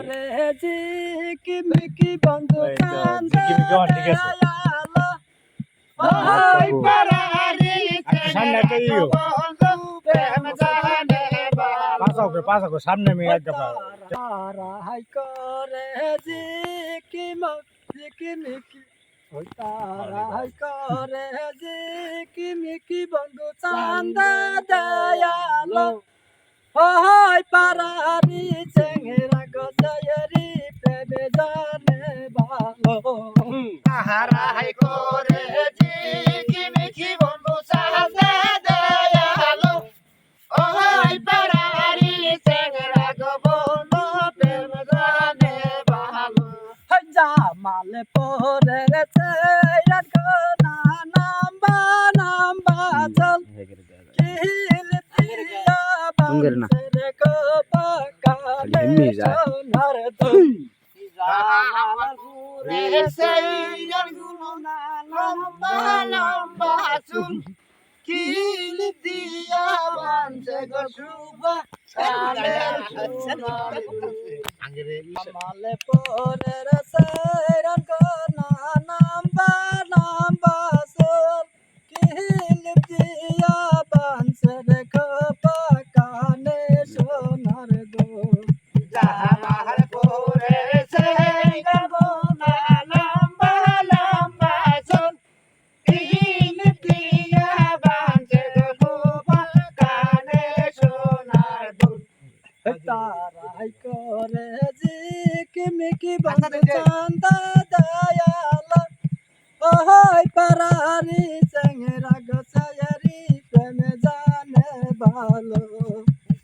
করে ঝিকিমিকি বন্ধু কান্দে দয়ালো ওই পারারি সামনে মেয়ে তারাই করে ঝিকিমিকি ওই তারাই করে ঝিকিমিকি বন্ধু চান্দা দয়ালো ওই পারারি চেংরা গসায়রি প্রেমে জানে ভালো তাহারাই করে ঝিকিমিকি বন্ধু চান্দা দয়ালো ওই পারারি চেংরা গো বন্ধু প্রেম জানে ভালো জামাল পরে চেরা গনা নাম্বা চল কিল দিয়া বাংসের গো পাকালে সোনার দুল জামাল রে সেই গুলো না লম্বা লম্বা চুল কিল দিয়া বানছে গো শুভা কালের জামাল পরে চেরা গনা নাম্বা চল কিল দিয়া বাংসের গো পাকালে সোনার দুল জামাল পরে সেই গুলো না লম্বা লম্বা চুল কিল দিয়া বানছে গো শুভা কালের সোনার দুল তারাই করে ঝিকিমিকি বন্ধু চান্দা দয়ালো ওই পারারি চেংরা গসায়রি প্রেমে জানে ভালো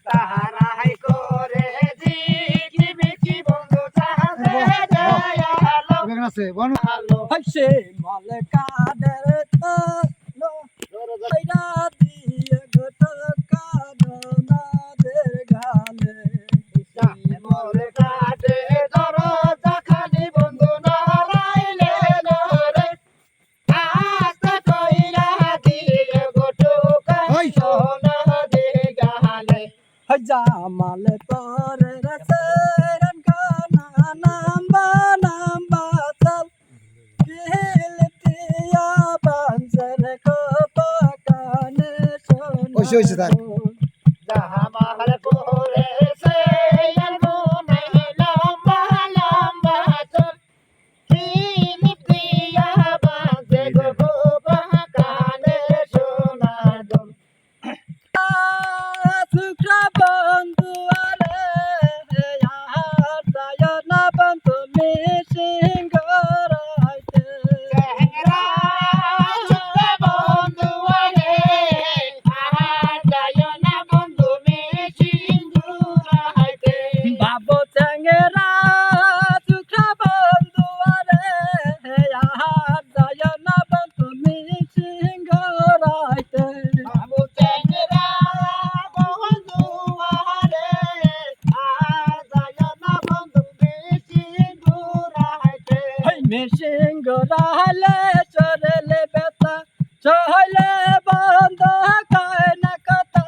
তাহারাই করে ঝিকিমিকি বন্ধু চান্দা দয়ালো ভালো সে মল কাদের তো লইরা দিয়ে গোট কাদনাদের গালে মোরে কাটে দরজা খালি বন্ধু নারাইলে নরে আস্তে কইরা দিয়ে গোটুকা সোনা দে গালে জামাল পরে রসেরন গানা নাম্বা চল কিল দিয়া বাংসের গো পাকানে সোনার দুল জামাল পরে সেই গুনে লম্বা লম্বা চল কিল দিয়া বাজে গো কানে সোনা দল সুখরা বন্ধু আরে আর যায় না বন্ধু মিশিং গরাইতে চেংরা ছুটে বন্ধু আরে আহার যায় না বন্ধু মিশিং ঘুরাইতে বাবু চেঙ্গেরা সুখরা বন্ধু আরে আর যায় না বন্ধু মিশিং গরাইতে বাবু চেংরা বন্ধু আরে আর যায় না বন্ধু মিশিং ঘুরাইতে মিশিং গরাইলে চরেলে বেতা চহলে বন্ধ কয় না কথা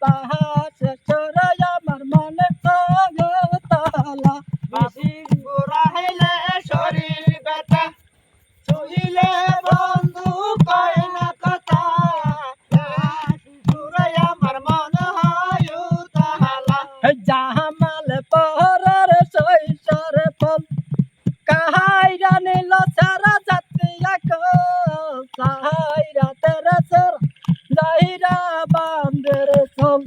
বাহাস চরাই আমার মনে তালা মিশিং ঘুরাইলে শরীর ব্যথা ছুইলে বন্ধু কয় না কথা ঘুরাই আমার মন হয় তাহালা জামাল পরের শৈশর ফল কাহাইরা নীল সারা জাতিয়া সাহাইরা তেরে সর যাইরা বান্দের চল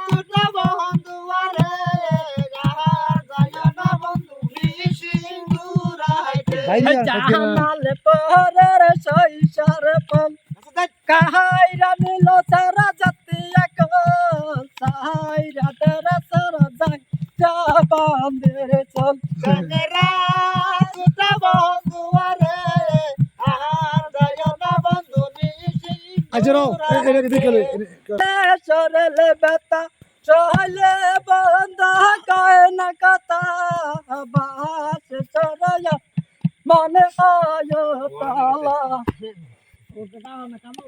ছুটে বন্ধু আরে আর যায় না বন্ধু মিশিং ঘুরাইতে জামাল পরের শৈশর ফল কাহাইরা নীল সারা জাতিয়া সাহাইরা তেরে সর যাইরা বান্দের চল চেংরা ছুটে বন্ধু আরে আর যায় না বন্ধু মিশিং সরলে বেতা চলে বন্ধ কয় না কথা বাস চরয়া মনে হয় তালা